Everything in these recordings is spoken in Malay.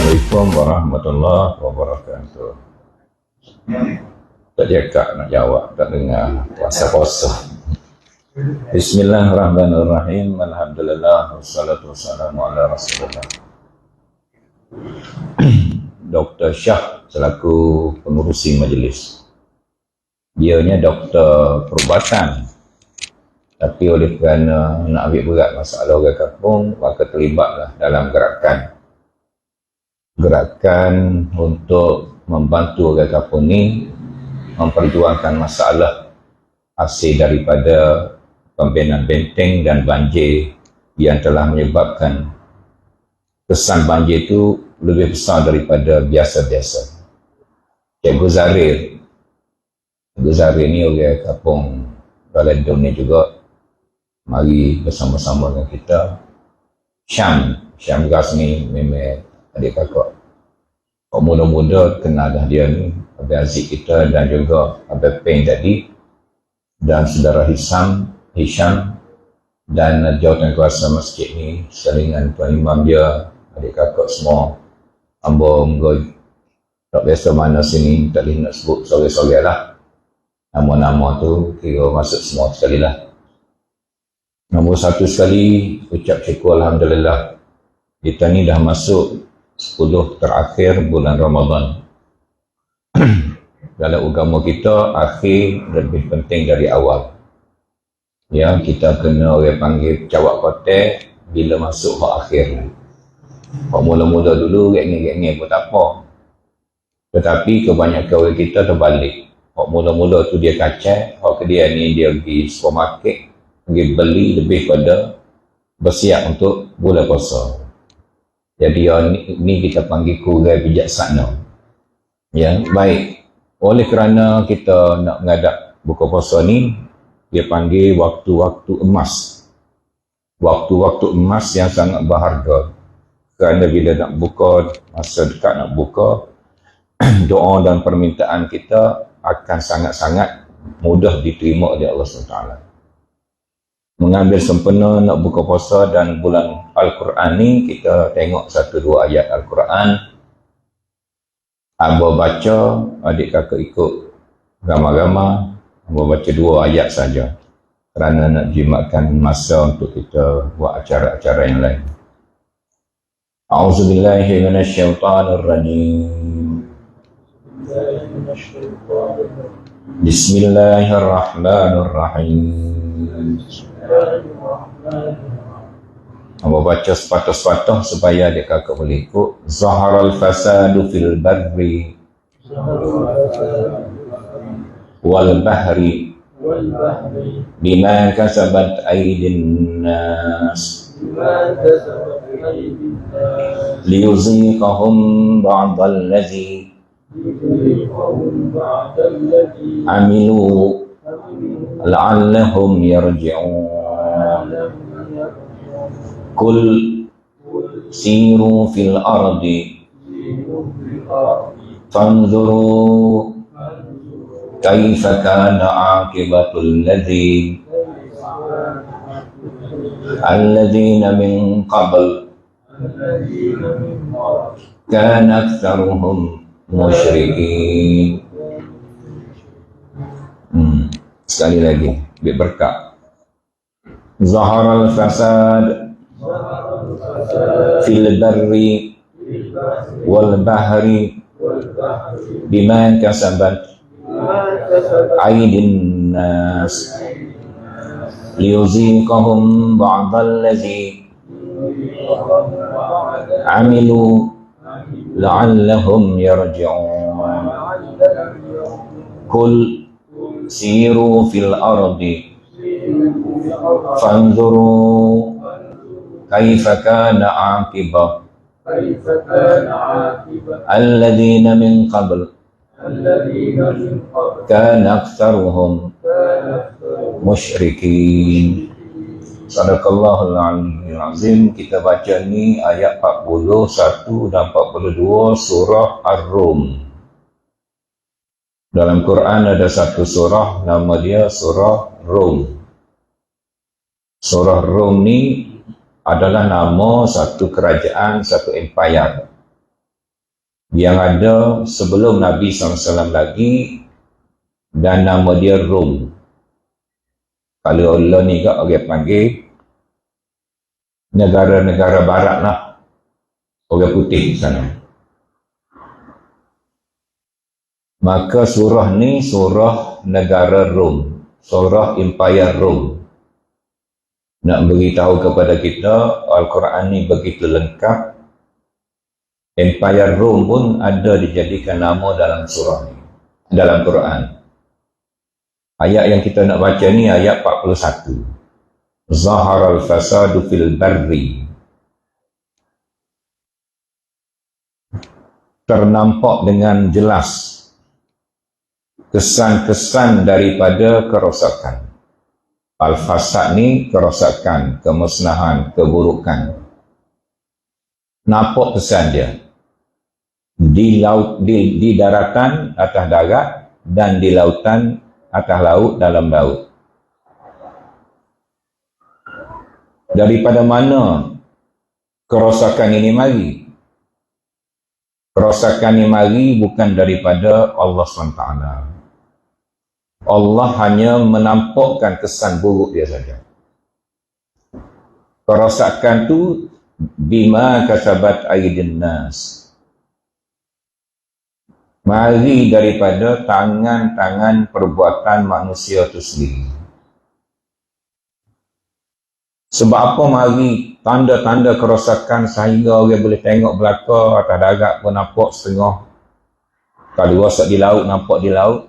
Assalamualaikum warahmatullahi wabarakatuh. Tak cakap nak jawab, tak dengar, puasa-puasa. Bismillahirrahmanirrahim. Alhamdulillah, wassalatu wassalamu ala rasulullah. Dr. Syah selaku pengurusi majlis. Dianya doktor perubatan, tapi oleh kerana nak ambil berat masalah orang kampung, maka terlibatlah dalam gerakan untuk membantu orang kampung ni memperjuangkan masalah hasil daripada pembenahan benteng dan banjir yang telah menyebabkan kesan banjir itu lebih besar daripada biasa-biasa. Cikgu Zarir ni orang kampung Baladong ni juga mari bersama-sama dengan kita. Syam Gas ni memang adik kakak. Muda-muda kenal dah dia ni, Abang Aziz kita dan juga Abang Peng tadi, dan saudara Hisham dan jawatan kuasa masjid ni sekalian tuan imam dia, adik kakak semua. Hamba tak biasa mana sini, tak boleh nak sebut sore-sore lah. Nama-nama tu kira masuk semua sekali lah. Nombor satu sekali, ucap syukur Alhamdulillah. Kita ni dah masuk 10 terakhir bulan Ramadan. Dalam agama kita, akhir lebih penting dari awal. Ya, kita kena orang panggil cawak kotak bila masuk hak akhir. Hak mula-mula dulu, gek-gek pun tak apa. Tetapi kebanyakan orang kita terbalik. Hak mula-mula tu dia kacau, hak kedua ni dia pergi supermarket, pergi beli lebih pada bersiap untuk bulan puasa. Jadi ni kita panggil kurang bijaksana. Ya, baik. Oleh kerana kita nak menghadap buka puasa ni, dia panggil waktu-waktu emas. Waktu-waktu emas yang sangat berharga. Kerana bila nak buka, masa dekat nak buka, doa dan permintaan kita akan sangat-sangat mudah diterima oleh Allah SWT. Mengambil sempena nak buka puasa dan bulan Al-Quran ni, kita tengok 1-2 ayat Al-Quran. Abah baca, adik kakak ikut ramah-ramah. Abah baca 2 ayat saja kerana nak jimatkan masa untuk kita buat acara-acara yang lain. A'udzubillahi minasyaitanirrajim. Bismillahirrahmanirrahim. Amba baca sepatah-sepatah supaya adik kakak boleh ikut. Zaharal fasadu fil barri wal bahri bima kasabat aydin nas liyuziqahum ba'dal ladzi amilu la'allahum yarji'un. Kul siru fil ardi fanzuru kaifa kana aqibatul alladhina min qabl kana aktsaruhum musyrikin. Sekali lagi, biar berkah. Zaharal fasad fil barri wal bahri bima kasabat aydin nas liyuziqahum ba'dal ladzi amilu la'allahum yarji'un. Kul siru fil ardi fanzuru kaifa kana aqibah alladhina min qabl kana aktsaruhum musyrikin. Sadaqallahul aliyyil azim. Kita baca ni ayat 41 dan 42 surah Ar-Rum. Dalam Quran ada satu surah, nama dia surah Rum. Surah Rum ni adalah nama satu kerajaan, satu empire yang ada sebelum Nabi SAW lagi, dan nama dia Rom. Kalau Allah ni kat orang panggil negara-negara barat lah, orang putih sana. Maka surah ni surah negara Rom, surah Empire Rom. Nak beritahu kepada kita Al-Quran ni begitu lengkap. Empire Rom pun ada dijadikan nama dalam surah ni, dalam Quran. Ayat yang kita nak baca ni ayat 41. Zaharal fasadu fil barri. Ternampak dengan jelas kesan-kesan daripada kerosakan. Al-fasad ni kerosakan, kemusnahan, keburukan. Nampak kesan dia di laut, di daratan atas darat, dan di lautan atas laut, dalam laut. Daripada mana kerosakan ini mari? Kerosakan ini mari bukan daripada Allah SWT. Allah hanya menampakkan kesan buruk dia saja. Kerosakan tu bima kasabat aydin nas. Mari daripada tangan-tangan perbuatan manusia itu sendiri. Sebab apa mari tanda-tanda kerosakan sehingga orang boleh tengok belakang atas darat pun nampak setengah. Kalau rosak di laut, nampak di laut.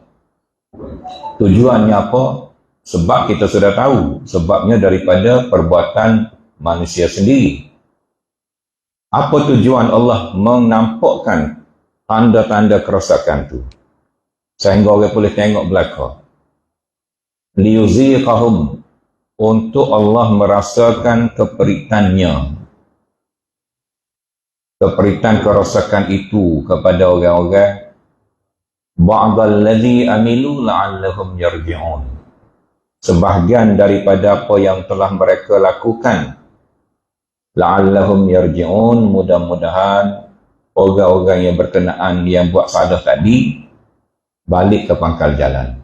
Tujuannya apa? Sebab kita sudah tahu. Sebabnya daripada perbuatan manusia sendiri. Apa tujuan Allah menampakkan tanda-tanda kerosakan itu? Sehingga orang boleh tengok belakang. Liyuziqahum, untuk Allah merasakan keperitannya. Keperitan kerosakan itu kepada orang-orang. Ba'dalladzi amilu la'allahum yarji'un. Sebahagian daripada apa yang telah mereka lakukan. La'allahum yarji'un, mudah-mudahan orang-orang yang berkenaan yang buat salah tadi balik ke pangkal jalan.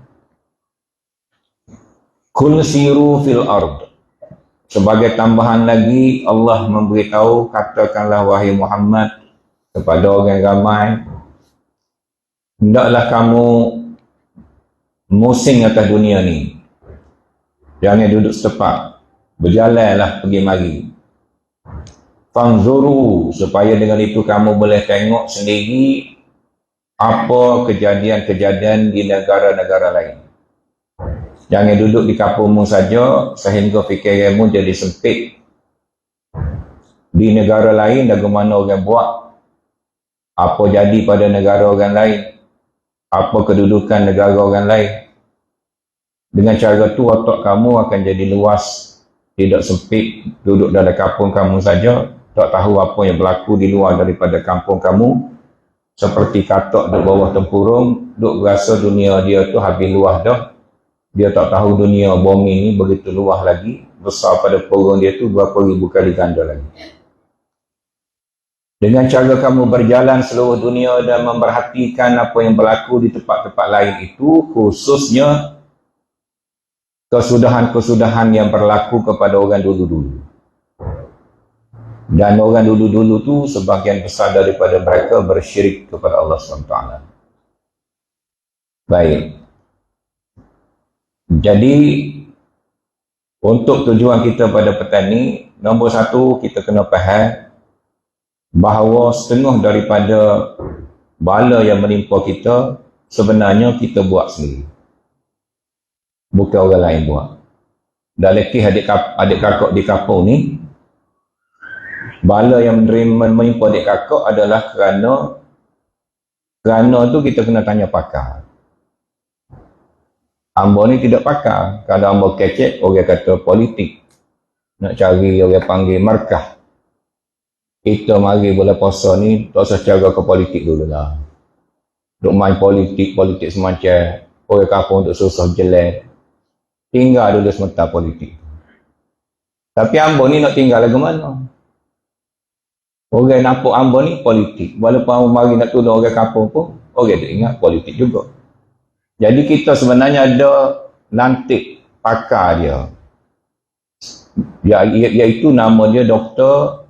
Kul siru fil ard. Sebagai tambahan lagi, Allah memberitahu, katakanlah wahai Muhammad kepada orang ramai, hendaklah kamu musing atas dunia ni. Jangan duduk setepak, berjalanlah pergi mari. Fanzuru, supaya dengan itu kamu boleh tengok sendiri apa kejadian-kejadian di negara-negara lain. Jangan duduk di kampungmu saja sehingga fikiranmu jadi sempit. Di negara lain bagaimana orang buat, apa jadi pada negara orang lain, apa kedudukan negara orang lain. Dengan cara tu otak kamu akan jadi luas, tidak sempit duduk dalam kampung kamu saja, tak tahu apa yang berlaku di luar daripada kampung kamu. Seperti katak duduk bawah tempurung, duduk rasa dunia dia tu habis luas dah. Dia tak tahu dunia bumi ni begitu luas lagi, besar pada purung dia tu berapa ribu kali ganda lagi. Dengan cara kamu berjalan seluruh dunia dan memerhatikan apa yang berlaku di tempat-tempat lain itu, khususnya kesudahan-kesudahan yang berlaku kepada orang dulu-dulu. Dan orang dulu-dulu tu sebahagian besar daripada mereka bersyirik kepada Allah SWT. Baik. Jadi, untuk tujuan kita pada petang ni, nombor satu, kita kena faham bahawa setengah daripada bala yang menimpa kita, sebenarnya kita buat sendiri. Bukan orang lain buat. Dan lekih adik kakak di kampung ni, bala yang menimpa adik kakak adalah kerana tu kita kena tanya pakar. Hamba ni tidak pakar. Kalau hamba kecek, orang kata politik. Nak cari orang panggil markah. Kita mari bulan puasa ni, tak usah cara ke politik dulu lah. Duk main politik semacam orang kampung untuk susah jelek. Tinggal dulu semata politik. Tapi hamba ni nak tinggal lagu mana? Orang nampak hamba ni politik. Walaupun hamba mari nak tolong orang kampung pun, orang tak ingat politik juga. Jadi kita sebenarnya ada lantik pakar dia. Iaitu nama dia Dr.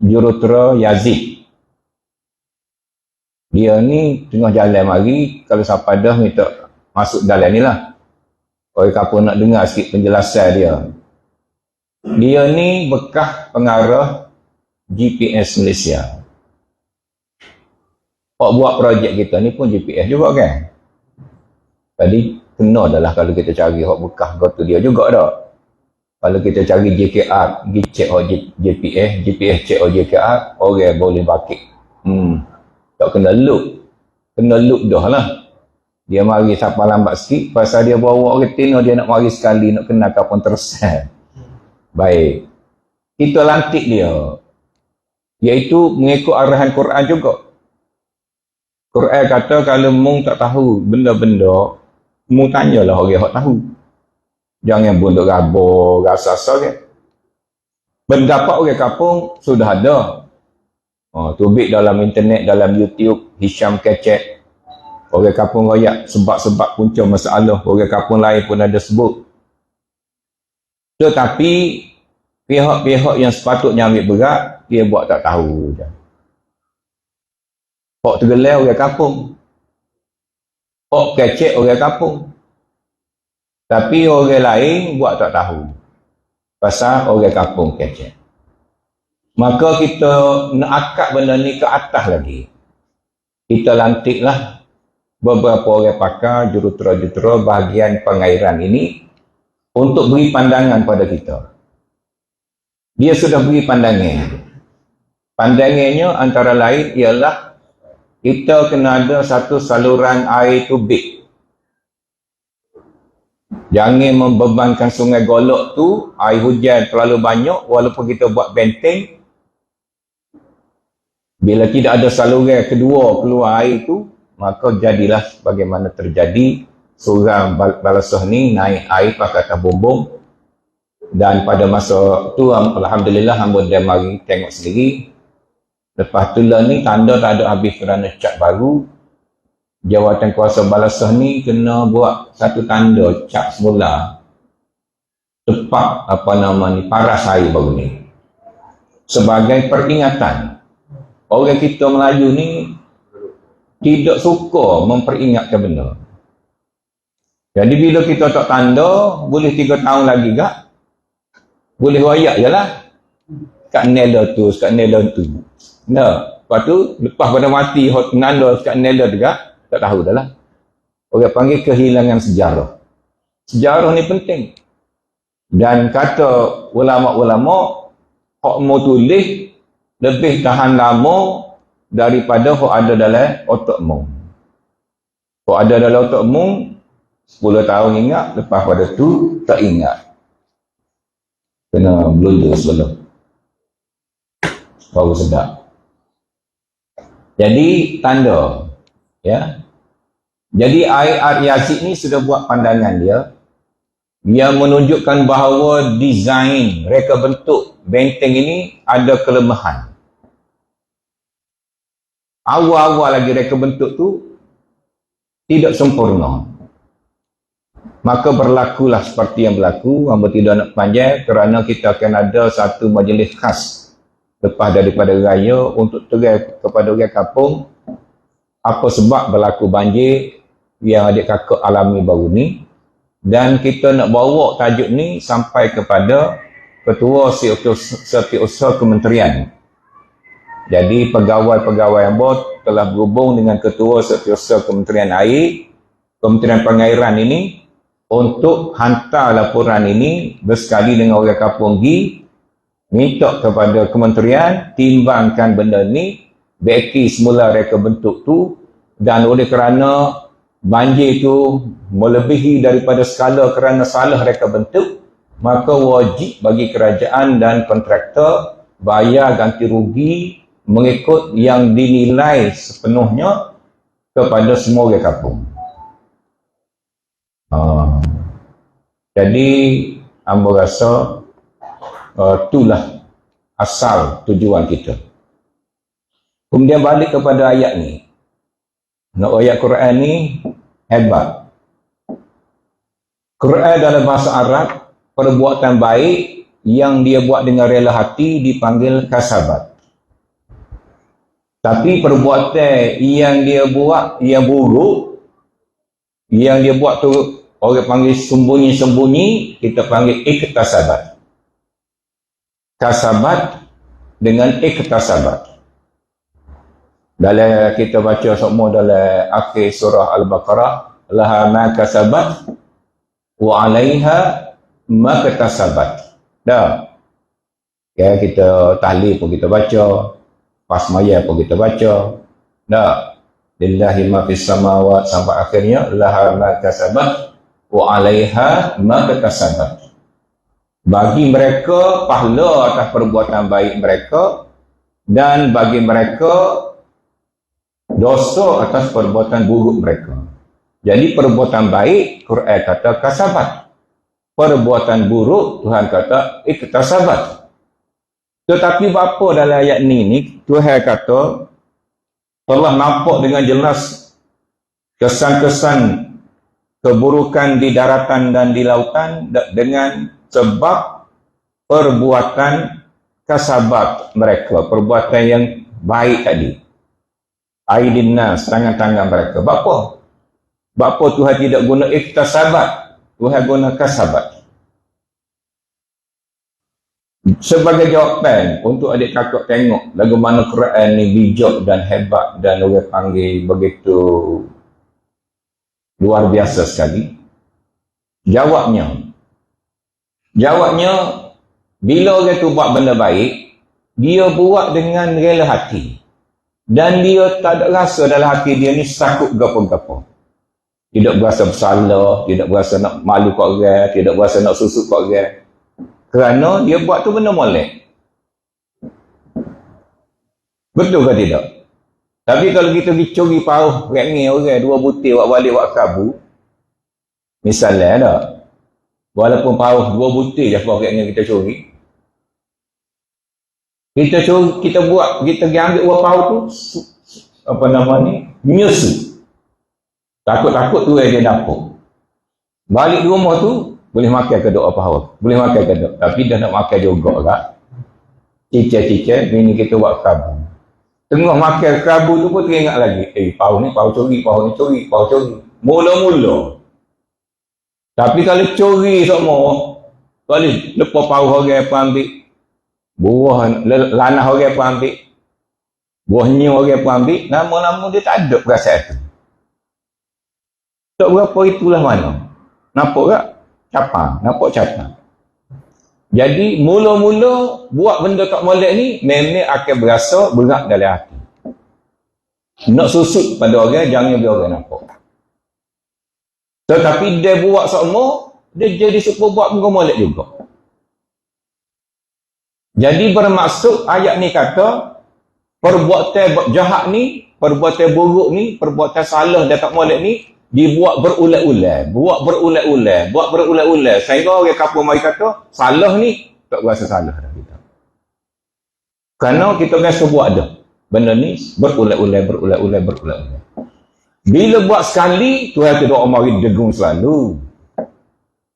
Jurutera Yazid. Dia ni tengah jalan mari, kalau siapa dah minta masuk dalam ni lah. Orang kampung nak dengar sikit penjelasan dia. Dia ni bekas pengarah GPS Malaysia. Hak buat projek kita ni pun GPS juga kan. Tadi kena dah lah kalau kita cari hak bekas tu dia juga dah. Kalau kita cari JKR, pergi cek hak GPS cek hak JKR, orang boleh bakit. Tak kena loop. Kena loop dah lah. Dia mari siapa lambat sikit, pasal dia bawa retina dia nak mari sekali, nak kena kapun tersel. Baik. Kita lantik dia. Iaitu mengikut arahan Quran juga. Quran kata kalau mung tak tahu benda-benda, mung tanyalah orang yang tahu. Jangan bunduk rabur, rasa-rasa kan. Pendapat orang kampung sudah ada. Tubik dalam internet, dalam YouTube, Hisham Kecek. Orang kampung royak sebab-sebab punca masalah. Orang kampung lain pun ada sebut. Tetapi pihak-pihak yang sepatutnya ambil berat, dia buat tak tahu je. Hak tergelar orang kampung. Hak kecek orang kampung. Tapi orang lain buat tak tahu. Pasal orang kampung kecek. Maka kita nak akak benda ni ke atas lagi. Kita lantiklah beberapa orang pakar, jurutera-jurutera bahagian pengairan ini untuk beri pandangan pada kita. Dia sudah beri pandangan. Pandangannya antara lain ialah kita kena ada satu saluran air tubik. Jangan membebankan sungai Golok tu, air hujan terlalu banyak, walaupun kita buat benteng. Bila tidak ada saluran kedua keluar air tu, maka jadilah bagaimana terjadi surang Balasah ni naik air pakai atas bumbung. Dan pada masa tu alhamdulillah hamba dah mari tengok sendiri. Lepas tu lah ni tanda tak ada habis kerana cat baru. Jawatan kuasa Balasah ni kena buat satu tanda cat semula tepat paras air baru ni sebagai peringatan. Orang kita Melayu ni tidak suka memperingatkan benda. Jadi bila kita tak tanda, boleh 3 tahun lagi tak? Boleh royak je lah. Kat nela tu, kat nela tu. Nah, lepas tu, lepas pada mati, nanda kat nela juga, tak tahu dah lah. Orang panggil kehilangan sejarah. Sejarah ni penting. Dan kata ulama-ulama, hak mau tulis, lebih tahan lama daripada hak ada dalam otak mu. Hak ada dalam otak mu 10 tahun ingat, lepas pada tu tak ingat. Kena blunder sebelum. Baru sedap. Jadi tanda. Ya. Jadi ayat Yazid ni sudah buat pandangan dia. Dia menunjukkan bahawa desain, reka bentuk benteng ini ada kelemahan. Awal-awal lagi reka bentuk tu tidak sempurna. Maka berlakulah seperti yang berlaku. Hamba tidak nak panjang kerana kita akan ada satu majlis khas lepas daripada raya untuk terang kepada orang kampung apa sebab berlaku banjir yang adik kakak alami baru ni. Dan kita nak bawa tajuk ni sampai kepada Ketua Setiausaha Kementerian. Jadi pegawai-pegawai hamba telah berhubung dengan Ketua Setiausaha Kementerian Air, Kementerian Pengairan ini untuk hantar laporan ini bersekali dengan orang kampung pergi minta kepada kementerian timbangkan benda ni, baiki semula reka bentuk tu, dan oleh kerana banjir tu melebihi daripada skala kerana salah reka bentuk, maka wajib bagi kerajaan dan kontraktor bayar ganti rugi mengikut yang dinilai sepenuhnya kepada semua orang kampung. Jadi hamba rasa itulah asal tujuan kita. Kemudian balik kepada ayat ni. Nak ayat Quran ni hebat. Quran dalam bahasa Arab, perbuatan baik yang dia buat dengan rela hati dipanggil kasabat. Tapi perbuatan yang dia buat yang buruk, yang dia buat tu orang panggil sembunyi-sembunyi, kita panggil iktasabat. Kasabat dengan iktasabat. Dalam kita baca semua dalam akhir surah Al-Baqarah, laha ma kasabat wa 'alaiha ma katasabat. Dah. Ya, kita tahlil pun kita baca, pas maya pun kita baca. Dah. Lillahi ma fis samawati sampai akhirnya laha ma kasabat wa 'alaiha ma katasabat. Bagi mereka pahala atas perbuatan baik mereka dan bagi mereka dosa atas perbuatan buruk mereka. Jadi perbuatan baik Quran kata kasabat. Perbuatan buruk Tuhan kata iktasabat. Tetapi apa dalam ayat ni Tuhan kata telah nampak dengan jelas kesan-kesan keburukan di daratan dan di lautan dengan sebab perbuatan kasabat mereka, perbuatan yang baik tadi. Aidin nas, tangan-tangan mereka. Bapa Tuhan tidak guna iktasabat, Tuhan guna kasabat. Sebagai jawapan untuk adik kakak tengok bagaimana Quran ni bijak dan hebat dan orang panggil begitu luar biasa sekali. Jawabnya, bila orang tu buat benda baik, dia buat dengan rela hati. Dan dia tak ada rasa dalam hati dia ni sakut gapo-gapo. Tidak berasa bersalah, tidak berasa nak malu kat orang, tidak berasa nak susuk kat orang. Kerana dia buat tu benda molek. Betul ke tidak? Tapi kalau kita pergi curi pauh rengi orang, dua butir buat balik buat kabu, misalnya tak? Walaupun pauh dua butir je pauh rengi kita curi, kita pergi ambil uang pauh tu, apa nama ni, menyusu. Takut-takut tu dia dapur. Balik rumah tu, boleh makan ke doa pauh, boleh makan ke doa. Tapi dah nak makan juga lah. Cicir-cicir, bini kita buat kabu. Tengah makan kabu tu pun teringat lagi, pauh ni curi, pauh ni curi, pauh curi. Mula-mula. Tapi kalau curi semua, kalau lepas pauh orang apa ambil, buah lanah orang pun ambil, buahnya orang pun ambil, lama-lama dia tak ada perasaan tu. Tak berapa itulah mana. Nampak tak? Nampak capang. Jadi mula-mula buat benda tak molek ni, memang akan berasa berat dalam hati. Nak susut pada orang, jangan biar orang nampak. Tetapi dia buat semua, dia jadi suka buat benda molek juga. Jadi bermaksud ayat ni kata perbuatan jahat ni, perbuatan buruk ni, perbuatan salah dan tak molek ni dibuat berulang-ulang, buat berulang-ulang sehingga orang kapur mari kata salah ni tak rasa salah dah kita. Kerana kita rasa buat dah. Benda ni berulang-ulang. Bila buat sekali, Tuhan tu doa mari degung selalu.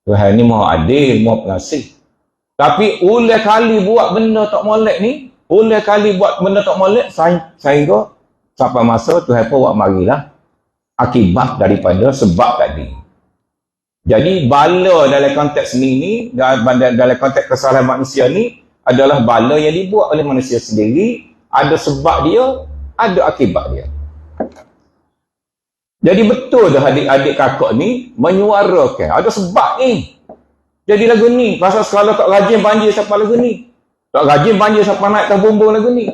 Tuhan ni Maha Adil, Maha Pengasih. Tapi ulang kali buat benda tak molek ni, sehingga sampai masa Tuhan pun buat marilah akibat daripada sebab tadi. Jadi bala dalam konteks ni, dalam konteks kesalahan manusia ni adalah bala yang dibuat oleh manusia sendiri, ada sebab dia, ada akibat dia. Jadi betul dah adik-adik kakak ni menyuarakan, ada sebab ni. Jadi lagu ni, pasal kalau tak rajin banjir siapa lagu ni. Tak rajin banjir siapa naik atas bumbung lagu ni.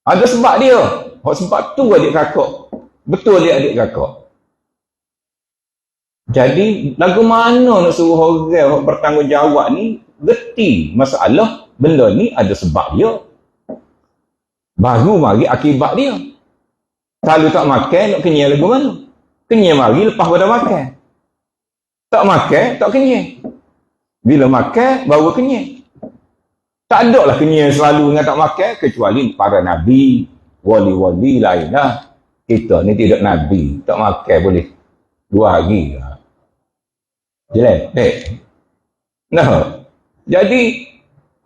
Ada sebab dia. Sebab tu adik kakak. Betul dia adik kakak. Jadi, lagu mana nak suruh orang bertanggungjawab ni, reti masalah, benda ni ada sebab dia. Baru mari akibat dia. Kalau tak makan, nak kenyang lagu mana? Kenyang mari lepas pada makan. Tak makan, tak kenyang. Bila makan, baru kenyang. Tak ada lah kenyang selalu dengan tak makan, kecuali para nabi, wali-wali lain lah. Kita ni tidak nabi, tak makan boleh 2 hari. Jelepek. Nah, jadi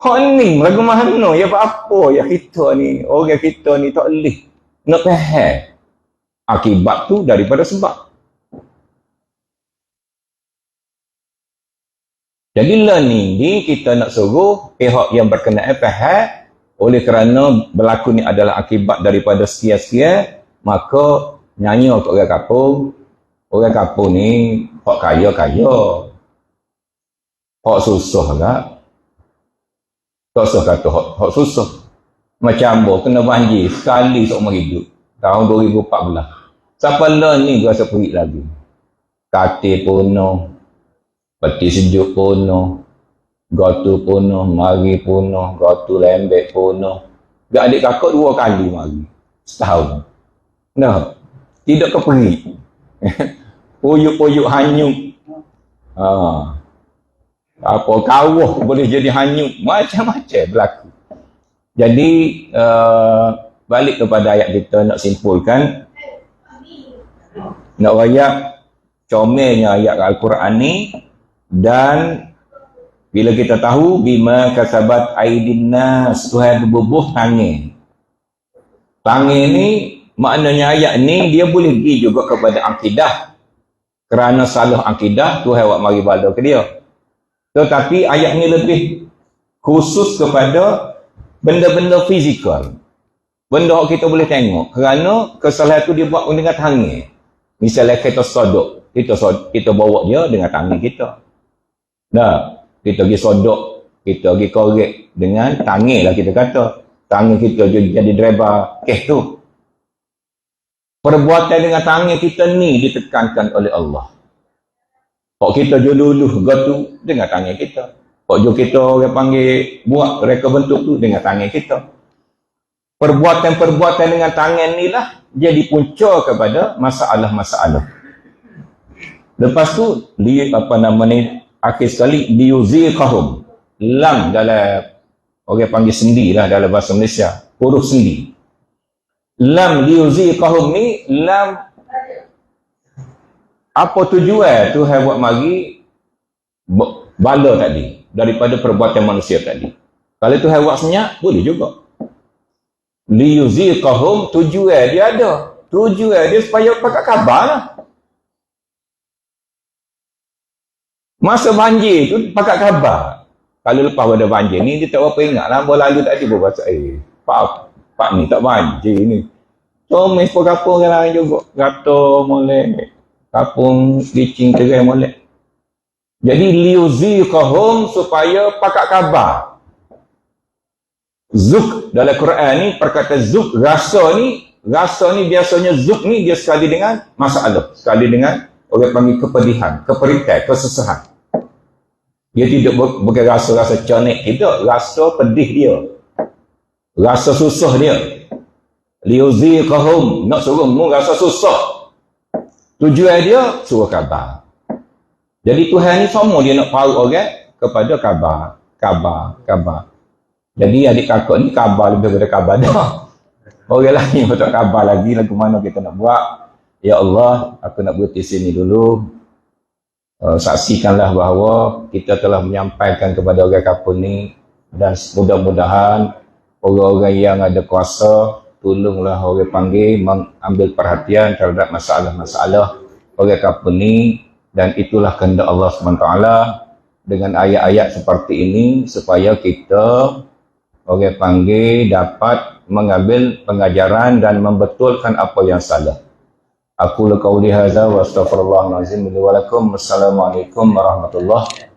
hak ni lagu mana ya apa ya kita ni, orang kita ni tak boleh nak faham akibat tu daripada sebab. Jadi learning ni kita nak suruh pihak yang berkenaan faham, oleh kerana berlaku ni adalah akibat daripada sekian-sekian, maka nyanyi untuk orang kampung ni hak kaya-kaya, hak susah lah. Tak usah kata hak susah. Macam apa kena banjir sekali seumur hidup tahun 2014. Siapa learn ni rasa perit lagi. Katil penuh, peti sejuk penuh, gotu penuh, mari penuh, gotu lembek penuh. Gak adik kakak 2 kali mari setahun. Nah, tidak keperit. Puyuk-puyuk hanyut. Apa kawah boleh jadi hanyut, macam-macam berlaku. Jadi balik kepada ayat kita nak simpulkan, nak rayak comelnya ayat Al-Quran ni. Dan bila kita tahu bima kasabat aidin nas, Tuhan berbubuh tangan ni, maknanya ayat ni dia boleh pergi juga kepada akidah. Kerana salah akidah, Tuhan awak mari bala ke dia. Tetapi ayat ni lebih khusus kepada benda-benda fizikal, benda yang kita boleh tengok, kerana kesalahan tu dia buat dengan tangan. Misalnya kita sodok, kita bawa dia dengan tangan kita. Nah, kita pergi sodok, kita pergi korek dengan tangan lah kita kata. Tangan kita jadi driver kes tu. Perbuatan dengan tangan kita ni ditekankan oleh Allah. Kok kita joluluh gotu dengan tangan kita. Kok kita orang panggil buat reka bentuk tu dengan tangan kita. Perbuatan-perbuatan dengan tangan ni lah jadi punca kepada masalah-masalah. Lepas tu akhir sekali liyuziqahum. Lam dalam orang panggil sendi lah dalam bahasa Malaysia, huruf sendi. Lam liyuziqahum ni, lam apa tujuan Tuhan buat mari bala tadi daripada perbuatan manusia tadi. Kalau Tuhan buat senyap boleh juga. Liyuziqahum, tujuan dia ada. Tujuan dia supaya pakai khabar lah. Masa banjir tu pakat khabar. Kalau lepas pada banjir ni dia tak apa ingat lah. Baru lalu tadi berkata, Pak ni tak banjir ni. Tomis pun kapung orang lain juga. Gato molek. Kapung licing terai molek. Jadi liyuziqahum, supaya pakat khabar. Zuk dalam Quran ni, perkataan zuk, rasa ni biasanya zuk ni dia sekali dengan masalah. Sekali dengan orang panggil kepedihan, keperitan, kesusahan. Dia tidak bukan rasa-rasa canik, tidak, rasa pedih dia, rasa susah dia. Liyuziqahum, nak suruh mu rasa susah. Tujuan dia suruh khabar. Jadi Tuhan ni semua dia nak paru orang kepada khabar. Jadi adik kakak ni khabar lebih daripada khabar dah. Orang lain pun tak khabar lagi, lagu mana kita nak buat. Ya Allah, aku nak berhenti sini dulu. Saksikanlah bahawa kita telah menyampaikan kepada orang kampung ni, dan mudah-mudahan orang-orang yang ada kuasa tolonglah orang panggil mengambil perhatian terhadap masalah-masalah orang kampung ni, dan itulah kehendak Allah SWT dengan ayat-ayat seperti ini supaya kita orang panggil dapat mengambil pengajaran dan membetulkan apa yang salah. Aku qauli hadza wa astaghfirullahalazim li wa lakum. Wassalamualaikum warahmatullahi